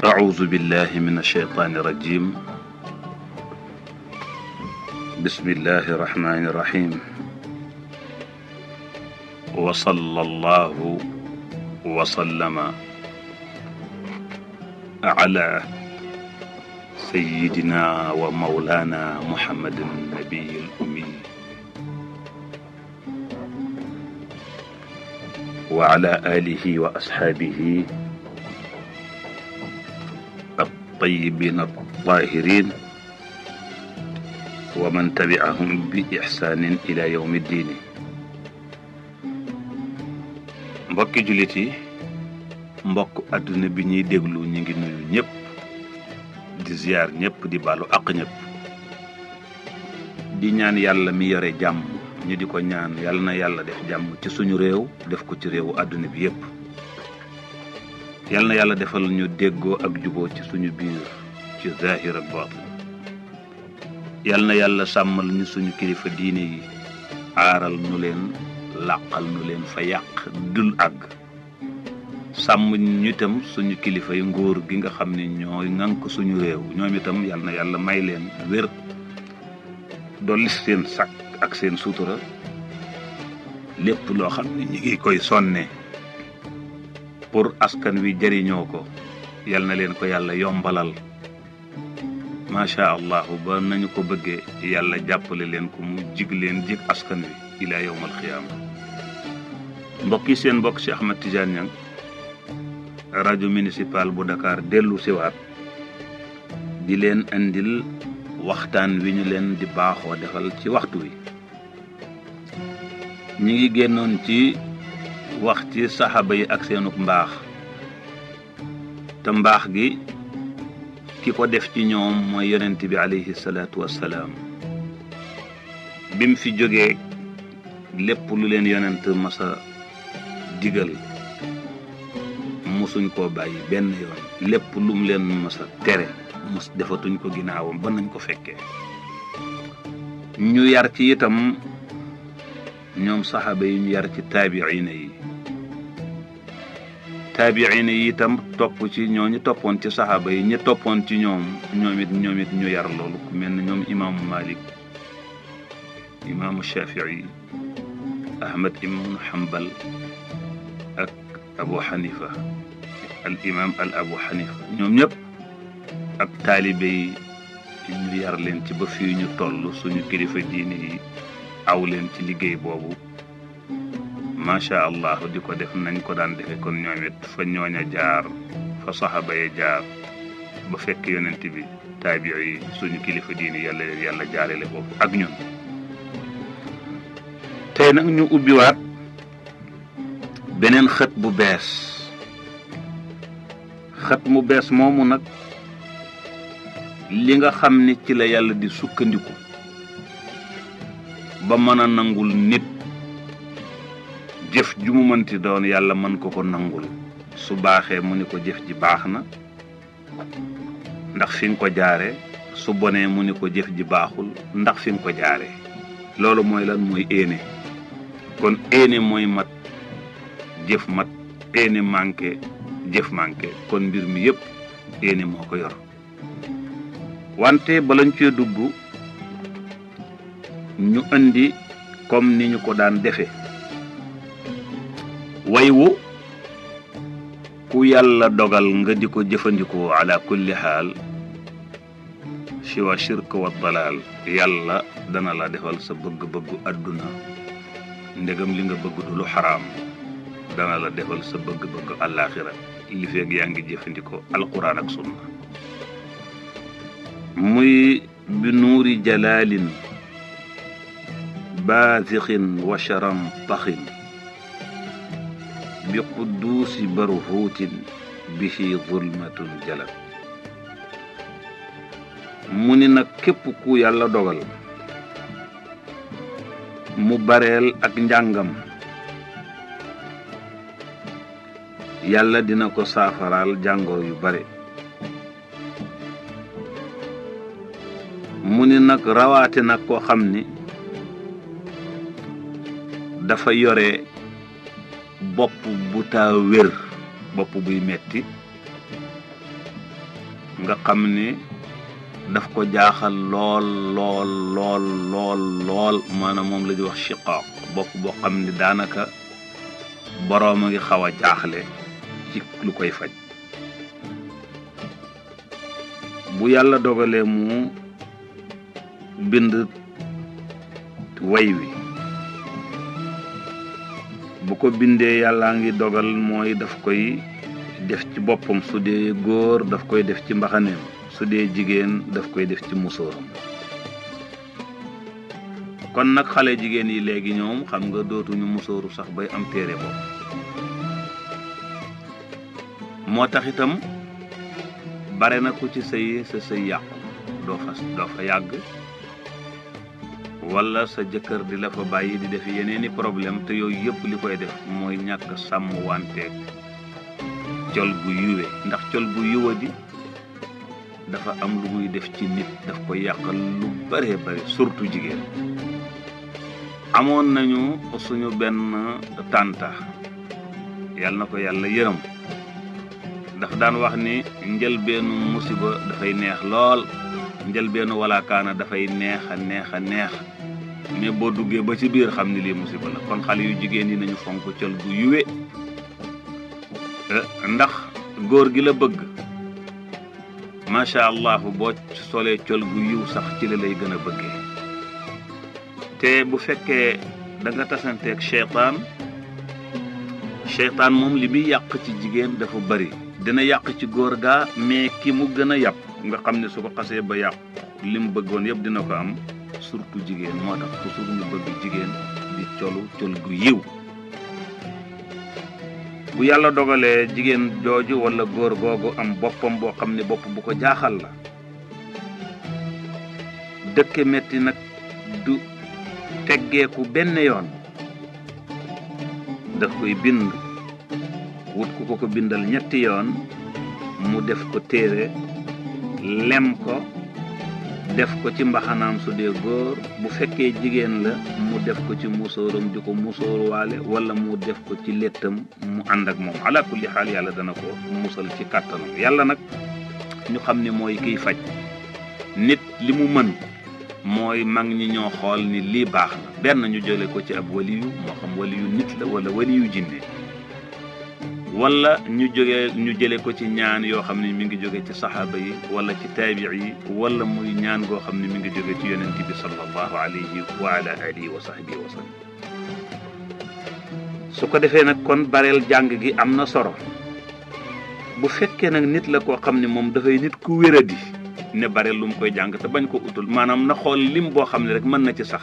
أعوذ بالله من الشيطان الرجيم. بسم الله الرحمن الرحيم. وصلى الله وسلم على سيدنا ومولانا محمد النبي الأمي وعلى آله وأصحابه الطيبين الطاهرين ومن تبعهم بإحسان إلى يوم الدين. mbokki jullit yi, mbokk àdduna bi ñuy déglu ñu ngi nuyu ñëpp di ziar ñëpp di balu ak ñëpp di ñaan yàlla mi yore jàmm ñu di ko ñaan yàlla na yàlla def jàmm ci suñu réew def ko ci réewu àdduna bi yëpp. yàlla na yàlla defal ñu déggoo ak juboo ci suñu biir ci zahir ak baatin. yàlla na yàlla sàmmal ñu suñu kilifa diine yi aaral ñu leen làqal ñu leen fa yàq dul àgg. sàmm ñu itam suñu kilifa yi nguur gi nga xam ne ñooy ŋànk suñu réew ñoom itam yàlla na yàlla may leen wér dolli seen sakk ak seen sutura lépp loo xam ne ñi ngi koy sonne pour askan wi jëriñoo ko yal na leen ko yàlla yombalal macha allah ba nañu ko bëggee yàlla jàppale leen ko mu jig leen jig askan wi ila yawmal xiyaama. mbokk yi, seen mbokk Cheikh Ahmed Tidiane Niang rajo municipal bu Dakar dellu siwaat di leen andil waxtaan wi ñu leen di baaxoo defal ci waxtu wi. ñi ngi génnoon ci wax ci saxaaba yi ak seenuk mbaax te mbaax gi ki ko def ci ñoom mooy yonent bi alayhi salaatu wassalaam. bim fi jógee lépp lu leen yonent masa digal musuñ koo bàyyi benn yoon. lépp lum leen masa tere mus defatuñ ko ginnaawam ba nañ ko fekkee. ñu yar ci itam ñoom saxaaba yi ñu yar ci taabiina yi. taabiina yi itam topp ci ñooñu toppoon ci saxaaba yi ñi toppoon ci ñoom it ñu yar loolu ku mel ne ñoom imaamu Malik, imaamu Shafii, Ahmad ibnu Hanbal ak Abu Hanifa, al imaam al Abu Hanifa. ñoom ñëpp ak taalibe yi ñu yar leen ci ba fii ñu toll suñu kilifa diine yi aw leen ci liggéey boobu macha allah di ko def nañ ko daan defe kon ñoom it fa ñooña jaar fa saxaaba ya jaar ba fekk yonent bi taabi yi suñu kilifa diine yàlla jaarele foofu ak ñun. tey nag ñu ubbiwaat beneen xët bu bees. xët mu bees moomu nag li nga xam ni ci la yàlla di sukkandiku ba mën a nangul nit jëf ju mu mënti doon yàlla mën ko nangul. su baaxee mu ni ko jëf ji baax na ndax fi nga ko jaare, su bonee mu ni ko jëf ji baaxul ndax fi nga ko jaare. loolu mooy lan? mooy éene. kon éene mooy mat jëf mat, éene manqué jëf manqué. kon mbir mi yépp éene moo ko yor. wante balañ cee dugg ñu andi comme ni ñu ko daan defe waywu ku yàlla dogal nga di ko jëfandikoo ala kulli xaal siwa shirk wa dalal yàlla dana la defal sa bëgg-bëggu àdduna ndegam li nga bëgg du lu xaraam. dana la defal sa bëgg-bëggu àllaaxira li feeg yaa ngi jëfandikoo alquran ak sunna. muy bi nuuri jalaalin baazixin wa sharam taxin bi qudduusi barhuutin bihi zulmatun jalat. mu ni nag képp ku yàlla dogal mu bareel ak njàngam yàlla dina ko saafaraal jàngoro yu bare mu ni nag rawaate nag koo xam ni dafa yore bopp bu taa wér bopp buy metti nga xam ni daf ko jaaxal lool maanaam moom la di wax shiqaaq bopp boo xam ni daanaka boroom a ngi xaw a jaaxle ci lu koy faj bu yàlla dogalee mu bind way wi bu ko bindee yàllaa ngi dogal mooy daf koy def ci boppam su dee góor daf koy def ci mbaxaneem su dee jigéen daf koy def ci musóoram kon nag xale jigéen yi léegi ñoom xam nga dootuñu musóoru sax bay am téere bopp moo tax itam bare na ku ci sëy sa sëy yàqu doo fa yàgg wala sa jëkkër di la fa bàyyi di def yeneeni problème te yooyu yëpp li koy def mooy ñàkk sàmm wanteeg col gu yuwe ndax col gu yuwadi dafa am lu muy def ci nit daf koy yàqal lu bare bare surtout jigéen amoon nañu suñu benn tànta yàlla na ko yàlla yërëm dafa daan wax ni njëlbeenu musiba dafay neex lool njëlbeenu walaakaana dafay neex a neex mais boo duggee ba ci biir xam ni lii musiba la kon xale yu jigéen yi nañu fonk col gu yuwe ndax góor gi la bëgg macha allah boo solee col gu yiw sax ci la lay gën a bëggee te bu fekkee da nga tasanteeg seytaan moom li muy yàq ci jigéen dafa bari dina yàq ci góor gaa mais ki mu gën a yàpp nga xam ne su ko xasee ba yàq li mu bëggoon yëpp dina ko am surtout jigéen moo tax toujours ñu bëgg jigéen di col gu yiw bu yàlla dogalee jigéen jooju wala góor googu am boppam boo xam ne bopp bu ko jaaxal la dëkke metti nag du teggeeku benn yoon daf koy bind wut ku ko bindal ñetti yoon mu def ko téere lem ko def ko ci mbaxanaam su dee góor bu fekkee jigéen la mu def ko ci musóoram di ko musóoruwaale wala mu def ko ci lettam mu ànd ak moom ala kulli xaal yàlla dana ko musal ci kàttanam yàlla nag ñu xam ni mooy kiy faj nit li mu mën mooy mag ñi ñoo xool ni lii baax na benn ñu jële ko ci ab waliyu moo xam waliyu nit la wala waliyu jinne wala ñu jële ko ci ñaan yoo xam ne mi ngi jóge ci saxaaba yi wala ci taabii yi wala muy ñaan goo xam ne mi ngi jóge ci yonent bi sallallahu alayhi wa ala alihi wa sahbihi wa sallam su ko defee nag kon bareel jàng gi am na solo bu fekkee nag nit la koo xam ne moom dafay nit ku wéradi ne bareel lu mu koy jàng te bañ ko utul maanaam na xool lim boo xam ne rek mën na ci sax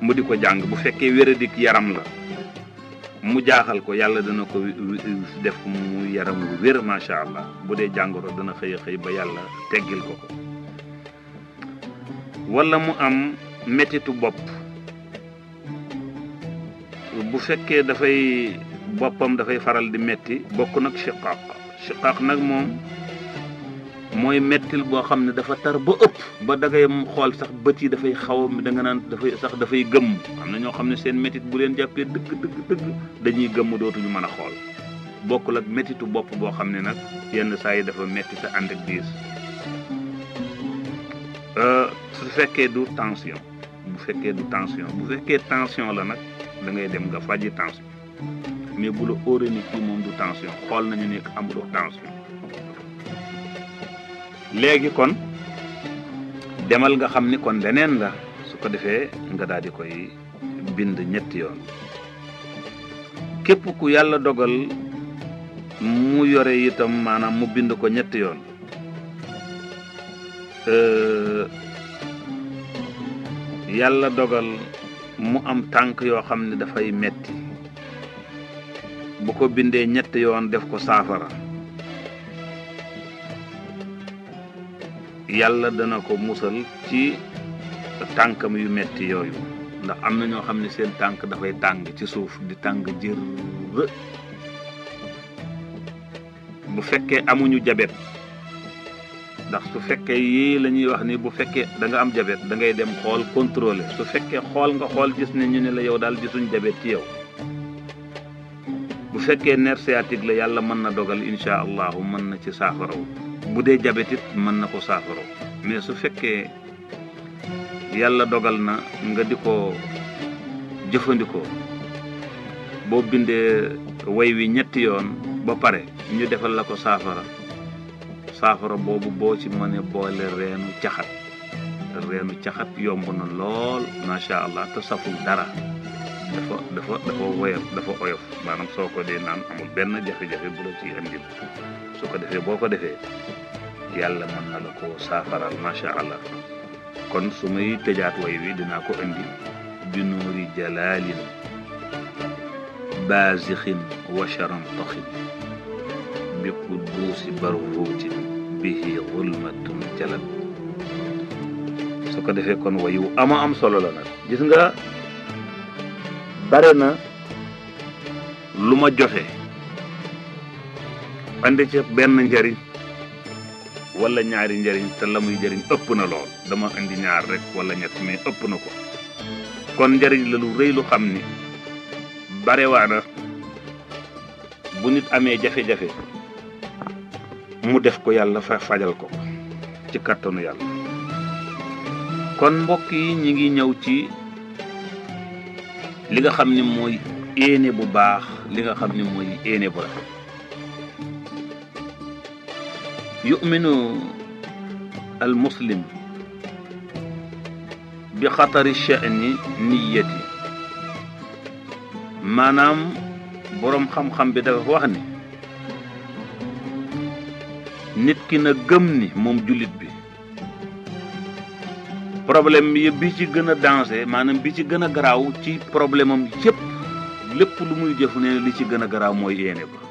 mu di ko jàng bu fekkee wéradik yaram la mu jaaxal ko yàlla dana ko def mu yaram wu wér macha allah bu dee jàngoro dana xëy ba yàlla teggil ko wala mu am mettitu bopp bu fekkee boppam dafay faral di metti bokk nag shiqaaq nag moom mooy mettil boo xam ne dafa tar ba ëpp ba dangay xool sax bët yi dafay xaw da nga naan dafay gëmm am na ñoo xam ne seen mettit bu leen jàppee dëgg dañuy gëmm dootuñu mën a xool bokkul ak mettitu bopp boo xam ne nag yenn saa yi dafa metti te ànd ak diis su fekkee du tension bu fekkee tension la nag da ngay dem nga faji tension mais bu la óoree ni kii moom du tension xool nañu nekk amuloo tension léegi kon demal nga xam ni kon leneen la su ko defee nga daal di koy bind ñetti yoon képp ku yàlla dogal mu yore itam maanaam mu bind ko ñetti yoon yàlla dogal mu am tànk yoo xam ne dafay metti bu ko bindee ñetti yoon def ko saafara yàlla dana ko musal ci tànkam yu metti yooyu ndax am na ñoo xam ne seen tànk dafay tàng ci suuf di tàng jër. bu fekkee amuñu jabet ndax su fekkee yii la ñuy wax ni bu fekkee da nga am jabet da ngay dem xool contrôler su fekkee xool nga xool gis ne ñu ne la yow daal gisuñ jabet ci yow bu fekkee nerf sciatique la yàlla mën na dogal incha allahu mën na ci saafaraw bu dee jabet it mën na ko saafaraw mais su fekkee yàlla dogal na nga di ko jëfandikoo boo bindee way wi ñetti yoon ba pare ñu defal la ko saafara boobu boo ci mënee boole reenu caxat yomb na lool macha allah te saful dara dafa oyof maanaam soo ko dee naan amul benn jafe-jafe bu la ciy andil su ko defee boo ko defee yàlla mën na la ko saafaral macha allah kon su may tëjaat way wi dinaa ko indi bi nuuri jalaalin baazixin wa sharantaxin bi qudduusi barhuutin bihi zulmatun jalal su ko defee kon wayu ama am solo la nag gis nga bare na lu ma joxe andi ci benn njariñ wala ñaari njariñ te la muy njariñ ëpp na lool dama indi ñaar rek wala ñett mais ëpp na ko kon njariñ la lu rëy lu xam ni bare waana bu nit amee jafe-jafe mu def ko yàlla fajal ko ci kattanu yàlla kon mbokk yi ñi ngi ñëw ci li nga xam ni mooy éene bu baax li nga xam ni mooy éene bu rafet yu'minu al muslim bi xatari sha'ni niyyati maanaam boroom xam-xam bi dafa wax ni nit ki na gëm ni moom jullit bi problème bi ci gën a danger maanaam bi ci gën a garaaw ci problème am yépp lépp lu muy jëf ne li ci gën a garaaw mooy yéene ba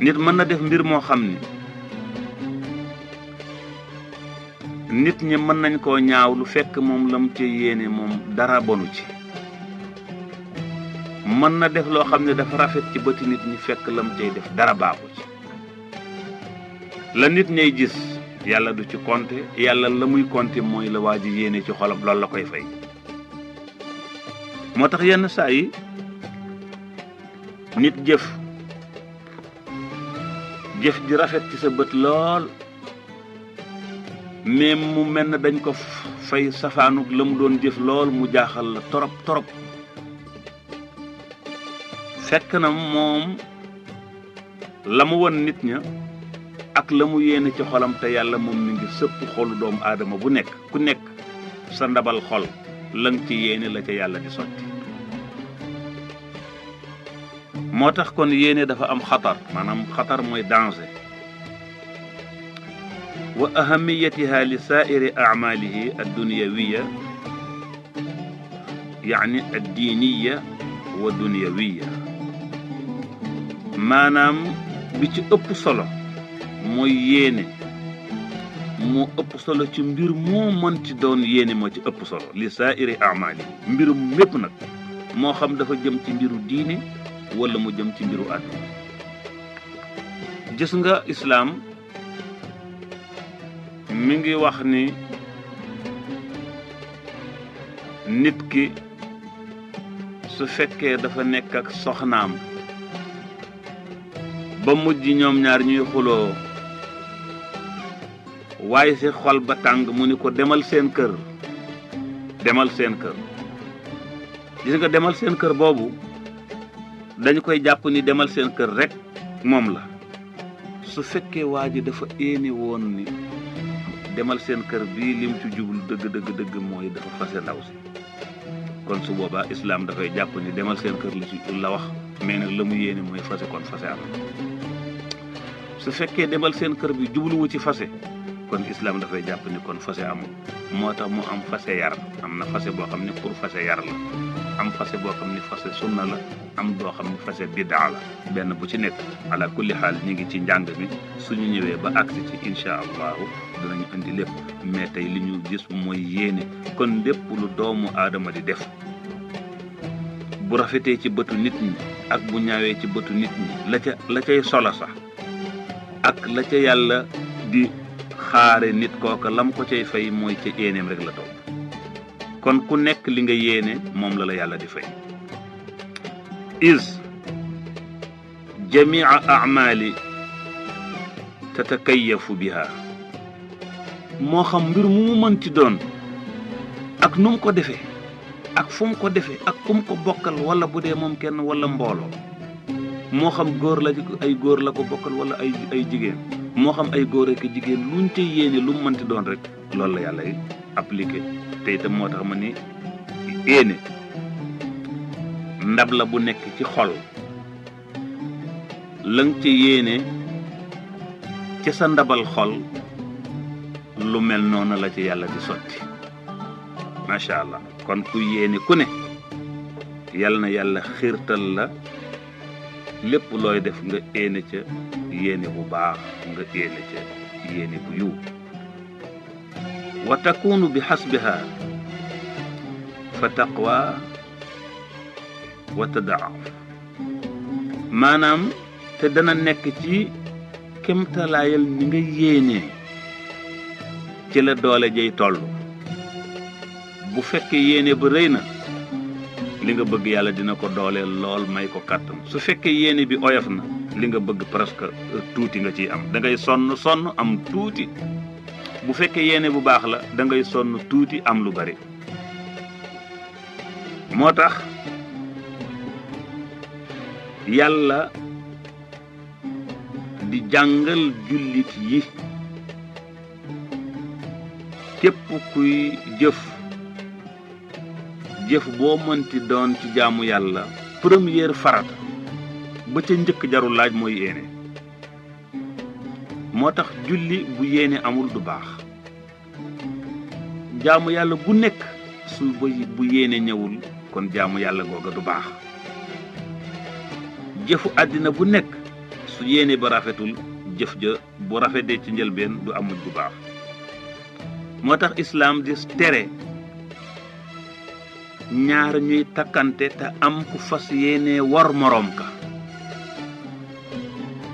nit mën na def mbir moo xam ni nit ñi mën nañ koo ñaaw lu fekk moom lam ca yéene moom dara bonu ci mën na def loo xam ne dafa rafet ci bëti nit ñi fekk lam cay def dara baaxu ci la nit ñay gis yàlla du ci compter yàlla la muy compter mooy la waa ji yéene ci xolam loolu la koy fay moo tax yenn saa yi nit jëf ji rafet ci sa bët lool mais mu mel na dañ ko fay safaanuk la mu doon jëf lool mu jaaxal la torop fekk na moom la mu won nit ña ak la mu yéene ci xolam te yàlla moom mi ngi sëpp xolu doomu aadama bu nekk ku nekk sa ndabal xol la nga ci yéene la ca yàlla di sotti moo tax kon yéene dafa am xatar maanaam xatar mooy danger wa ahamiyatiha li saairi acmaalihi addunyawiya yaani addiiniya wa dunyawiya maanaam bi ci ëpp solo mooy yéene moo ëpp solo ci mbir moo mën ci doon yéene moo ci ëpp solo li saairi acmaalihi mbirum mépp nag moo xam dafa jëm ci mbiru diine wala mu jëm ci mbiru àdduna gis nga islaam mi ngi wax ni nit ki su fekkee dafa nekk ak soxnaam ba mujj ñoom ñaar ñuy xuloo waaye si xol ba tàng mu ni ko demal seen kër gis nga demal seen kër boobu dañu koy jàpp ni demal seen kër rek moom la su fekkee waa ji dafa éene woon ni demal seen kër bii lim ci jublu dëgg mooy dafa fase ndaw si kon su boobaa islaam dafay jàpp ni demal seen kër la wax mais nag la mu yéene mooy fase kon fase am su fekkee demal seen kër bi jubluwu ci fase kon islam dafay jàpp ni kon fase amul moo tax mu am fase yar am na fase boo xam ne pour fase yar la am fase boo xam ne fase sunna la am boo xam ne fase biddaa la benn bu ci nekk ala kulli xaal ñi ngi ci njàng mi suñu ñëwee ba agsi ci incha allahu dinañu indi lépp mais tey li ñu gis mooy yéene kon lépp lu doomu aadama di def bu rafetee ci bëtu nit ñi ak bu ñaawee ci bëtu nit ñi la cay solo sax ak la ca yàlla di xaare nit kooka lam ko cay fay mooy ca yéeneem rek la toog kon ku nekk li nga yéene moom la yàlla di fay is jamia amali tatakayyafu biha moo xam mbir mu mën ci doon ak nu mu ko defee ak fu mu ko defee ak kum ko bokkal wala bu dee moom kenn wala mbooloo moo xam góor la ay góor la ko bokkal wala ay jigéen moo xam ay góor ak jigéen luñ ca yéene lu mu mënti doon rek loolu la yàlla appliqué te itam moo tax ma ni yéene ndab la bu nekk ci xol la nga ca yéene ca sa ndabal xol lu mel noonu la ci yàlla di sotti macha allah kon ku yéene ku ne yal na yàlla xiirtal la lépp looy def nga yéene ca yéene bu baax nga yéene ca yéene bu yiw wa takunu bi xasbiha fa taqwa wa tadaaf maanaam te dana nekk ci kemtalaayal ni nga yéene ci la doole jay toll bu fekkee yéene ba rëy na li nga bëgg yàlla dina ko dooleel lool may ko kàttan su fekkee yéene bi oyof na li nga bëgg presque tuuti nga ciy am da ngay sonn am tuuti bu fekkee yéene bu baax la da ngay sonn tuuti am lu bari moo tax yàlla di jàngal jullit yi képp kuy jëf boo mënti doon ci jaamu yàlla première farata ba ca njëkk jarul laaj mooy yéene moo tax julli bu yéene amul du baax jaamu yàlla bu nekk su bu yéene ñëwul kon jaamu yàlla googa du baax jëfu àddina bu nekk su yéene ba rafetul jëf ja bu rafetee ci njëlbeen du amul bu baax moo tax islaam di tere ñaar ñuy takkante te am ku fas yéene war moroom ka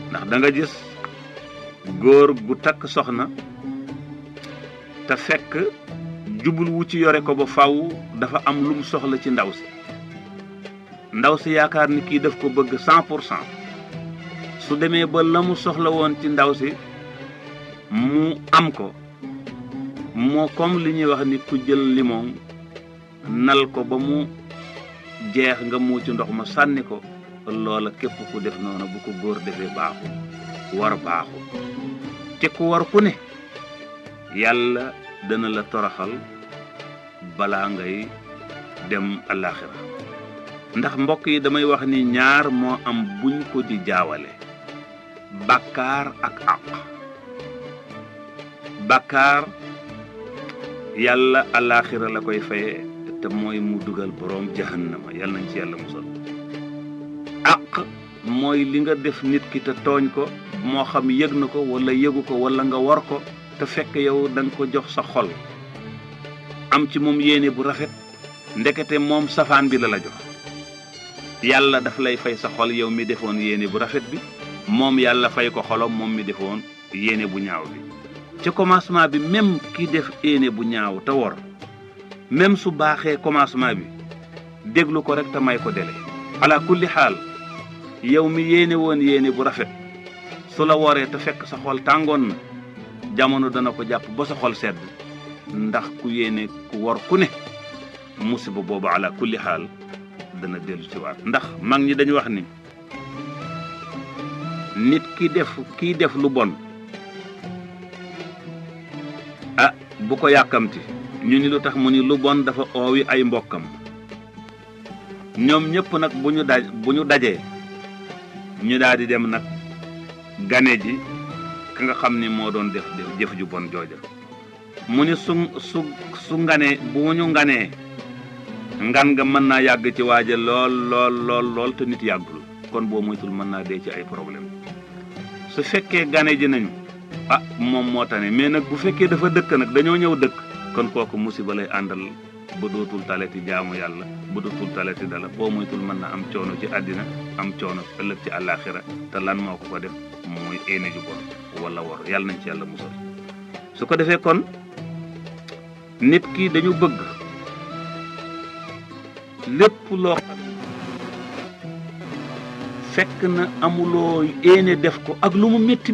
ndax da nga gis góor gu takk soxna te fekk jubul wu ci yore ko ba faw dafa am lu mu soxla ci ndaw si yaakaar ni kii daf ko bëgg 100% su demee ba la mu soxla woon ci ndaw si mu am ko moo comme li ñuy wax ni ku jël limon nal ko ba mu jeex nga mu ci ndox ma sànni ko loola képp ku def noonu bu ko góor defee baaxul war baaxul te ku war ku ne yàlla dana la toroxal balaa ngay dem alaxira ndax mbokk yi damay wax ni ñaar moo am buñ ko di jaawale bàkkaar ak àq bàkkaar yàlla alaxira la koy faye te mooy mu dugal boroom jahannama yàlla nañ ci yàlla musal àq mooy li nga def nit ki te tooñ ko moo xam yëg na ko wala yëgu ko wala nga war ko te fekk yow da nga ko jox sa xol am ci moom yéene bu rafet ndekete moom safaan bi la jox yàlla daf lay fay sa xol yow mi defoon yéene bu rafet bi moom yàlla fay ko xolam moom mi defoon yéene bu ñaaw bi ci commencement bi même ki def yéene bu ñaaw te wor même su baaxee commencement bi déglu ko rek te may ko dele ala kulli xaal yow mi yéene woon yéene bu rafet su la woree te fekk sa xol tàngoon na jamono dana ko jàpp ba sa xol sedd ndax ku yéene ku wor ku ne musiba boobu ala kulli xaal dana dellu ci waat ndax mag ñi dañu wax ni nit kiy def lu bon bu ko yàkkamti ñu ni lu tax mu ni lu bon dafa oowi ay mbokkam ñoom ñëpp nag bu ñu dajee ñu daal di dem nag gane ji ka nga xam ni moo doon def jëf ju bon jooja mu ni su nganee bu ñu nganee ngan nga mën naa yàgg ci waaja lool te nit yàggul kon boo moytul mën naa dee ci ay problème su fekkee gane ji nañu moom moo tane mais nag bu fekkee dafa dëkk nag dañoo ñëw dëkk kon kooku musiba lay àndal ba dootul talati jaamu yàlla ba dootul talati dala boo moytul mën na am coono ci àddina am coono ëllëg ci àllaaxira te lan moo ko def mooy éene ju bon wala wor yàlla nañ ci yàlla musal su ko defee kon nit ki dañu bëgg lépp loo xam fekk na amuloo éene def ko ak lu mu métti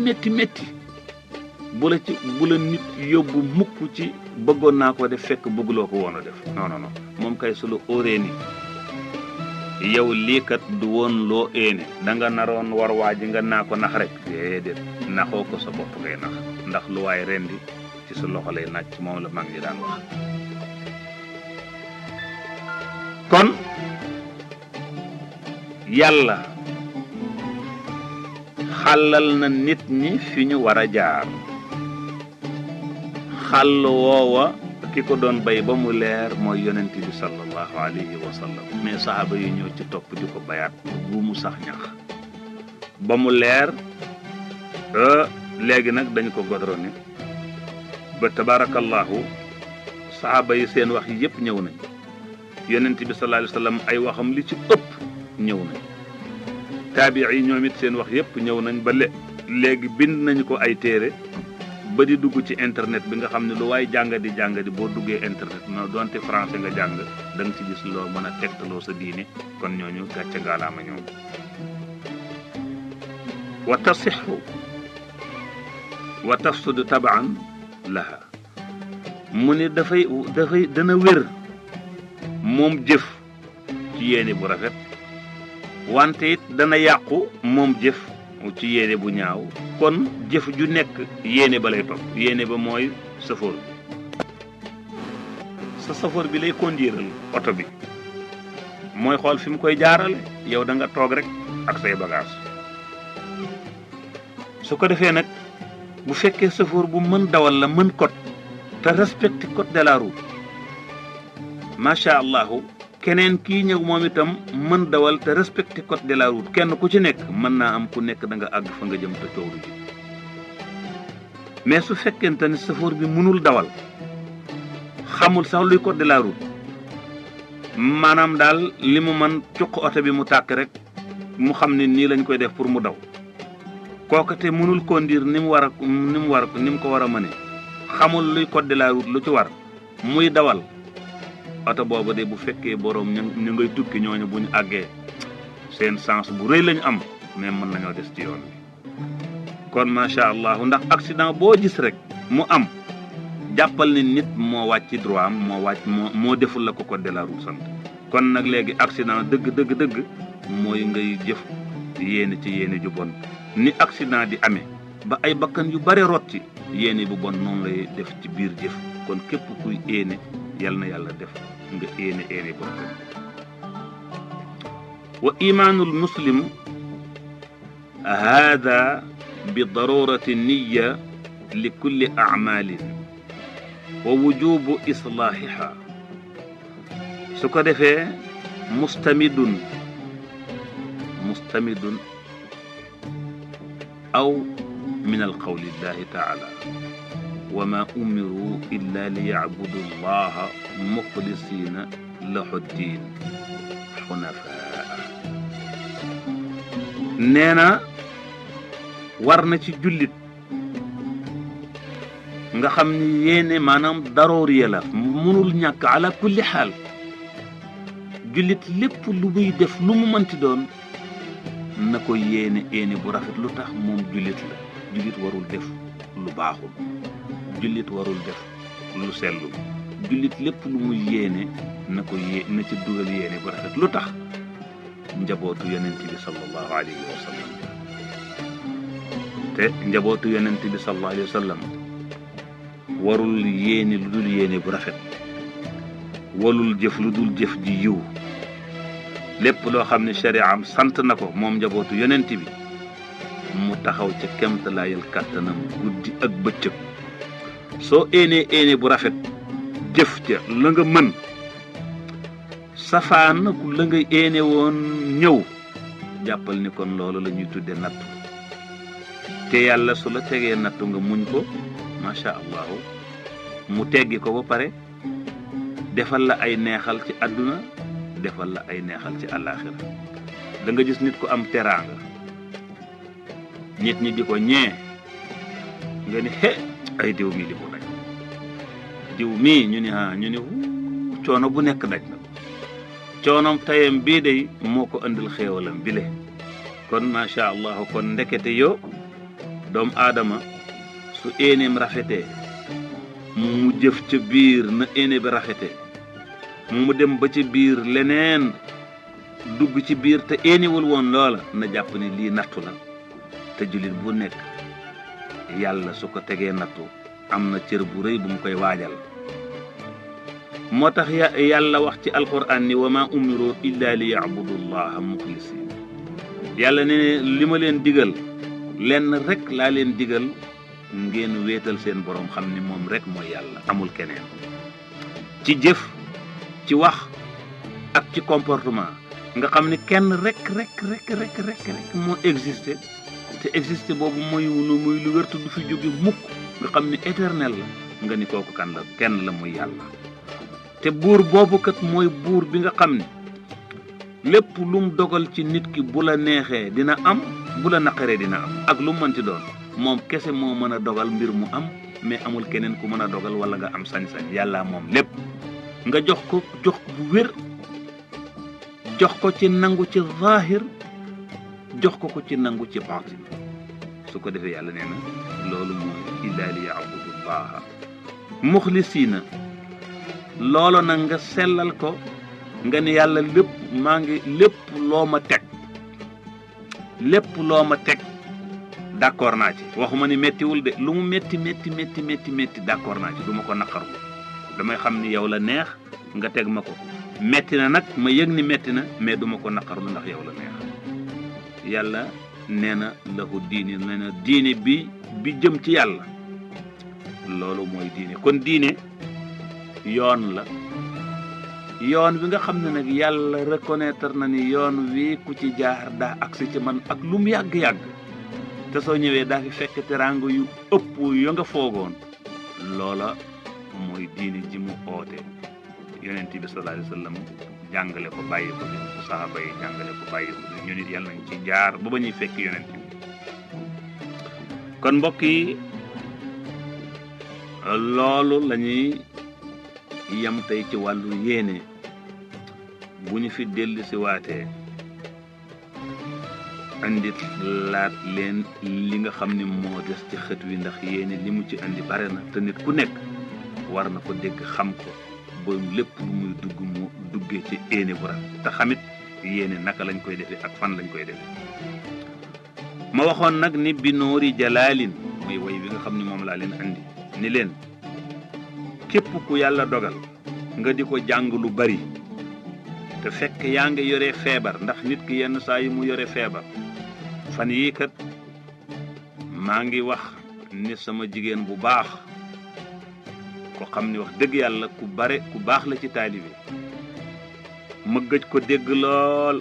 bu la nit yóbbu mukk ci bëggoon naa ko def fekk bëgguloo ko woon a def non moom kay su la óoree ni yow lii kat du woon loo éene da nga naroon war waa ji nga naa ko nax rek déedéet naxoo ko sa bopp ngay nax ndax lu waay rendi ci sa loxo lay nàcc moom la mag ñi daan wax kon yàlla xàllal na nit ñi fi ñu war a jaar xàll woowa ki ko doon bay ba mu leer mooy yonent bi sallallahu alayhi wa sallam mais saxaaba yi ñëw ci topp di ko bayaat bu mu sax ñax ba mu leer léegi nag dañ ko godrone ba tabarakallahu saxaaba yi seen wax yi yëpp ñëw nañ yonent bi sallallahu alayhi wa sallam ay waxam li ci ëpp ñëw nañ taabii yi ñoom it seen wax yëpp ñëw nañ ba léegi bind nañu ko ay téere ba di dugg ci internet bi nga xam ne lu waay jàngadi boo duggee internet no donte français nga jàng da nga ci gis loo mën a tegtaloo sa diine kon ñooñu gàcce ngaalaama ñoom wa tasixu wa tafsudu tabaan laha mu ne dafay dana wér moom jëf ci yéene bu rafet wante it dana yàqu moom jëf ci yéene bu ñaaw kon jëf ju nekk yéene ba lay topp yéene ba mooy safoor bi sa safoor bi lay conduiral oto bi mooy xool fi mu koy jaarale yow da nga toog rek ak say bagage su ko defee nag bu fekkee safoor bu mën dawal la mën code te respecté code de la route macha allahu keneen kii ñëw moom itam mën dawal te respecté code de la route kenn ku ci nekk mën naa am ku nekk da nga àgg fa nga jëm te coow lu ji mais su fekkente ni safoor bi mënul dawal xamul sax luy code de la route maanaam daal li mu mën cuq oto bi mu tàkk rek mu xam ne nii lañ koy def pour mu daw kooku te mënul conduire ni mu ko war a mëne xamul luy code de la route lu ci war muy dawal oto boobu de bu fekkee borom ñu ngay tukki ñooñu bu ñu àggee seen sens bu rëy lañu am mais mën nañoo des ci yoon bi kon macha allah ndax accident boo gis rek mu am jàppal ni nit moo wàcc droit am moo deful la ko code de la route sant kon nag léegi accident dëgg mooy ngay jëf yéene ci yéene ju bon ni accident di amee ba ay bakkan yu bare rot ci yéene bu bon noonu lay def ci biir jëf kon képp kuy yéene yal na yàlla def nga éene bu rafet wa imaanul muslim hada bi darurati niya li kulli a'malin wa wujubu islaahiha su ko defee mustamidun aw min alqawli llahi taala wa ma umiru illa li yacbudu allaha muxlisina lahu ddin xunafaa nee na war na ci jullit nga xam ni yéene maanaam darooriya la mënul ñàkk ala kulli xaal jullit lépp lu muy def lu mu mënti doon na ko yéene bu rafet lu tax moom jullit la jullit warul def lu baaxul jullit warul def lu sellul jullit lépp lu muy yéene na ci dugal yéene bu rafet lu tax njabootu yonent bi sallallahu alayhi wa sallam te njabootu yonent bi sallallahu alayhi wa sallam warul yéene lu dul yéene bu rafet walul jëf lu dul jëf ji yiw lépp loo xam ne shari'am sant na ko moom njabootu yonent bi mu taxaw ca kemtalaayal kàttanam guddi ak bëccëg soo éenee bu rafet jëf ca la nga mën safaan la nga éene woon ñëw jàppal ni kon loolu la ñuy tudde nattu te yàlla su la tegee nattu nga muñ ko macha allahu mu teggi ko ba pare defal la ay neexal ci àdduna defal la ay neexal ci àllaaxira da nga gis nit ku am teraanga nit ñi di ko ñee nga ni ay diw mi li mu daj diw mii ñu ni coono bu nekk daj na coonom tayam bii day moo ko andil xéewalam bile kon macha allah kon ndekete yo doomu aadama su éeneem rafetee mu jëf ca biir na éene bi rafetee mu dem ba ci biir leneen dugg ci biir te éenewul woon loola na jàpp ni lii nattu la te jullit bu nekk yàlla su ko tegee nattu am na cër bu rëy bu mu koy waajal moo tax yàlla wax ci alquran ni wa ma umiru illa li ya'budu llaha muxlisin yàlla ne li ma leen digal lenn rek laa leen digal ngeen wéetal seen borom xam ni moom rek mooy yàlla amul keneen ci jëf ci wax ak ci comportement nga xam ni kenn rek moo existé te existé boobu muy lu wértu du fi jóge mukk nga xam ni éternel la nga ni kooku kan la kenn la muy yàlla te buur boobu kat mooy buur bi nga xam ni lépp lum dogal ci nit ki bu la neexee dina am bu la naqaree dina am ak lu mënti doon moom kese moo mën a dogal mbir mu am mais amul keneen ku mën a dogal wala nga am sañ-sañ yàlla moom lépp nga jox ko bu wér jox ko ci nangu ci zahir jox ko ci nangu ci baatin su ko defee yàlla nee na loolu mooy illaa li ya'budullaha muxlisiina loolu nag nga sellal ko nga ne yàlla lépp loo ma teg d'accord naa ci waxuma ni mettiwul de lu mu metti d'accord naa ci du ma ko naqarlu damay xam ni yow la neex nga teg ma ko metti na nag ma yëg ni metti na mais du ma ko naqarlu ndax yow la neex yàlla nee na lahu diine nee na diine bi jëm ci yàlla loolu mooy diine kon diine yoon la yoon wi nga xam ne nag yàlla reconnaître na ni yoon wi ku ci jaar daa agsi ci man ak lu mu yàgg-yàgg te soo ñëwee daa fi fekk teraanga yu ëpp yo nga foogoon loola mooy diine ji mu oote yonent bi sallallahu alayhi wa sallam jàngale ko bàyyi ko fi saxaaba yi jàngale ko bàyyi ko ñu nit yàlla nañ ci jaar ba ñuy fekk yonent bi kon mbokk yi loolu la ñuy yam tey ci wàllu yéene bu ñu fi dellu si waatee andi laat leen li nga xam ni moo des ci xët wi ndax yéene li mu ci andi bare na te nit ku nekk war na ko dégg xam ko ba lépp lu muy dugg mu duggee ci yéene bu rafet te xamit yéene naka lañ koy defee ak fan lañ koy defee ma waxoon nag ni bi noori jalaalin muy way bi nga xam ni moom laa leen andi ni leen képp ku yàlla dogal nga di ko jàng lu bari te fekk yaa ngi yore feebar ndax nit ki yenn saa yi mu yore feebar fan yii kat maa ngi wax ni sama jigéen bu baax ko xam ni wax dëgg yàlla ku baax la ci taalibe ma gëj ko dégg lool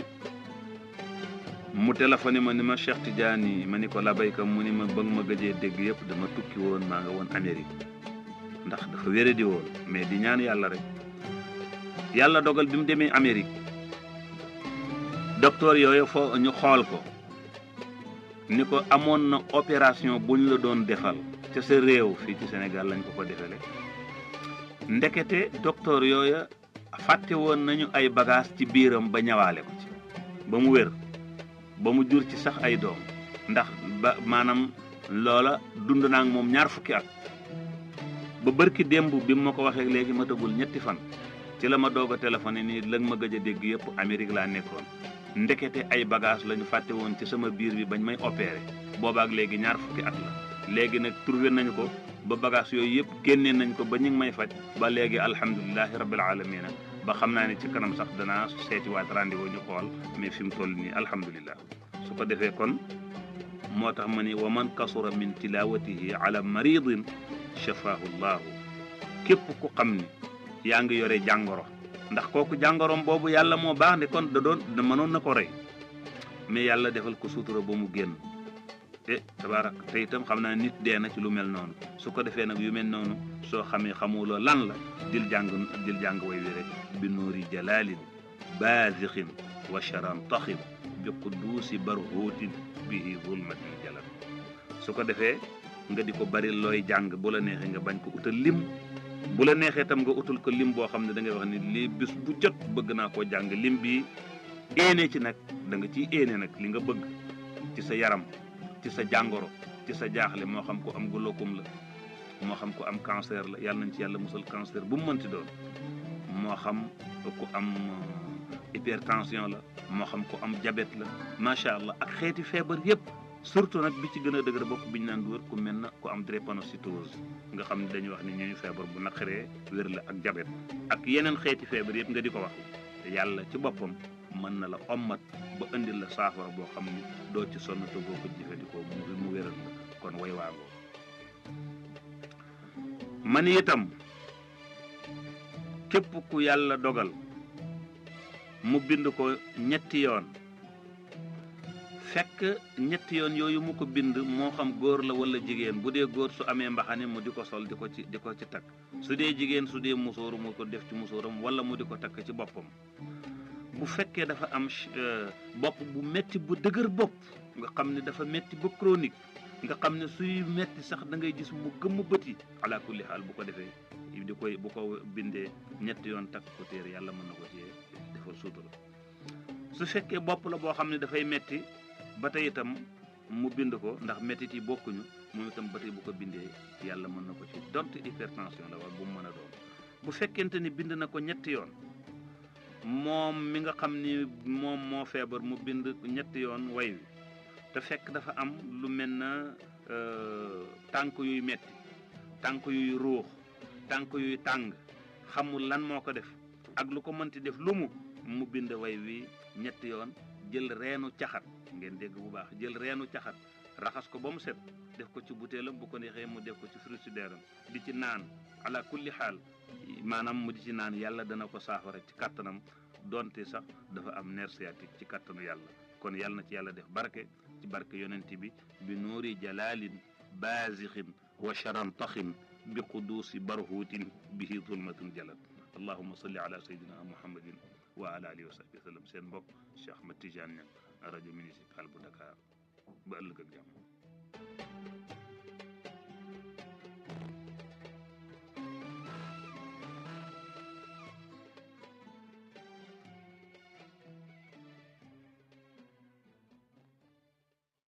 mu téléphoné ma ni ma Cheikh Tidiane ma ni ko labayka mu ni ma bëgg ma gëjee dégg yëpp dama tukki woon maa nga woon Amérique ndax dafa wéré di woon mais di ñaan yàlla rek yàlla dogal bi mu demee Amérique docteur yooyu foo ñu xool ko ni ko amoon na opération buñ la doon defal ca sa réew fii ci Sénégal lañ ko defale ndekete docteur yooyu fàtte woon nañu ay bagage ci biiram ba ñawaale ko ci ba mu wér ba mu jur ci sax ay doom ndax ba maanaam loola dund naa ak moom ñaar fukki at ba bërki démb bi ma ko waxee léegi ma tëgul ñetti fan ci la ma doog a téléphoné nii la ma gëj a dégg yëpp Amérique laa nekkoon ndekete ay bagage lañu fàtte woon ci sama biir bi bañ may opéré boobaak léegi ñaar fukki at la léegi nag trouvé nañu ko ba bagage yooyu yëpp génnee nañ ko ba ñu ngi may faj ba léegi alhamdulilahi rabbil alamina ba xam naa ne ci kanam sax danaa seeti waat rendez-vous ñu xool mais fi mu toll nii alhamdulilah su ko defee kon moo tax ma ni wa man kasura min tilawatihi ala maridin shafaahu llahu képp ku xam ni yaa ngi yore jàngoro ndax kooku jàngoroom boobu yàlla moo baax ne kon da mënoon na ko rey mais yàlla defal ko sutura ba mu génn tabaarak te itam xam naa nit dee na ci lu mel noonu su ko defee nag yu mel noonu soo xamee xamuloo lan la dil jàng way wi rek bi nuuri jalalin baazixin wa charan taxin bi quduusi barhuutin bihi zulmatin jalal su ko defee nga di ko bari looy jàng bu la neexee nga bañ ko utal lim bu la neexee tam nga utal ko lim boo xam ne da ngay wax ni lii bis bu jot bëgg naa koo jàng lim bi éene ci nag da nga ciy éene nag li nga bëgg ci sa yaram ci sa jàngoro ci sa jaaxle moo xam ko am glaucome la moo xam ko am cancer la yàlla nañ ci yàlla musal cancer bu mu mënti doon moo xam ku am hypertension la moo xam ko am diabète la macha allah ak xeeti feebar yépp surtout nag bi ci gën a dëgër bopp biñ naan wër ku mel na ku am drépanocytose nga xam ne dañuy wax ni ñooñu feebar bu naqaree wér la ak diabète ak yeneen xeeti feebar yépp nga di ko wax yàlla ci boppam mën na la ommat ba indil la saafara boo xam ni doo ci sonn te boo ko jëfandikoo mu wéral la kon way waangoo man itam képp ku yàlla dogal mu bind ko ñetti yoon fekk ñetti yoon yooyu mu ko bind moo xam góor la wala jigéen bu dee góor su amee mbaxane mu di ko sol di ko ci takk su dee jigéen su dee musóoru mu ko def ci musóoram wala mu di ko takk ci boppam bu fekkee dafa am bopp bu metti bu dëgër bopp nga xam ne dafa metti ba chronique nga xam ne suy metti sax da ngay gis mu gëmm bëti ala kulli xaal bu ko defee bu ko bindee ñetti yoon takk ko téere yàlla mën na ko cee defal suutura su fekkee bopp la boo xam ne dafay metti ba tey itam mu bind ko ndax mettit yi bokkuñu moom itam ba tey bu ko bindee yàlla mën na ko ci donte hypertension la wala bu mu mën a doon bu fekkente ni bind na ko ñetti yoon moom mi nga xam ni moom moo feebar mu bind ñetti yoon way wi te fekk dafa am lu mel na tànk yuy metti tànk yuy ruux tànk yuy tàng xamul lan moo ko def ak lu ko mënti def lu mu bind way wi ñetti yoon jël reenu caxat ngeen dégg bu baax jël reenu caxat raxas ko ba mu set def ko ci butéelam bu ko neexee mu def ko ci frigidaire am di ci naan ala kulli xaal maanaam mu di ci naan yàlla dana ko saafara ci kattanam donte sax dafa am nerf sciatique ci kattanu yàlla kon yàlla na ci yàlla def barke ci barke yonent bi nuuri jalalin baazixin wa charan taxin bi quduusi barhuutin bihi zulmatun jalat allahuma salli ala sayyidina muhammadin wa ala alihi wa sahbihi wa sallam seen mbokk Cheikh Ahmed Tidiane Niang rajo municipal bu Dakar ba ëllëg ak jàmm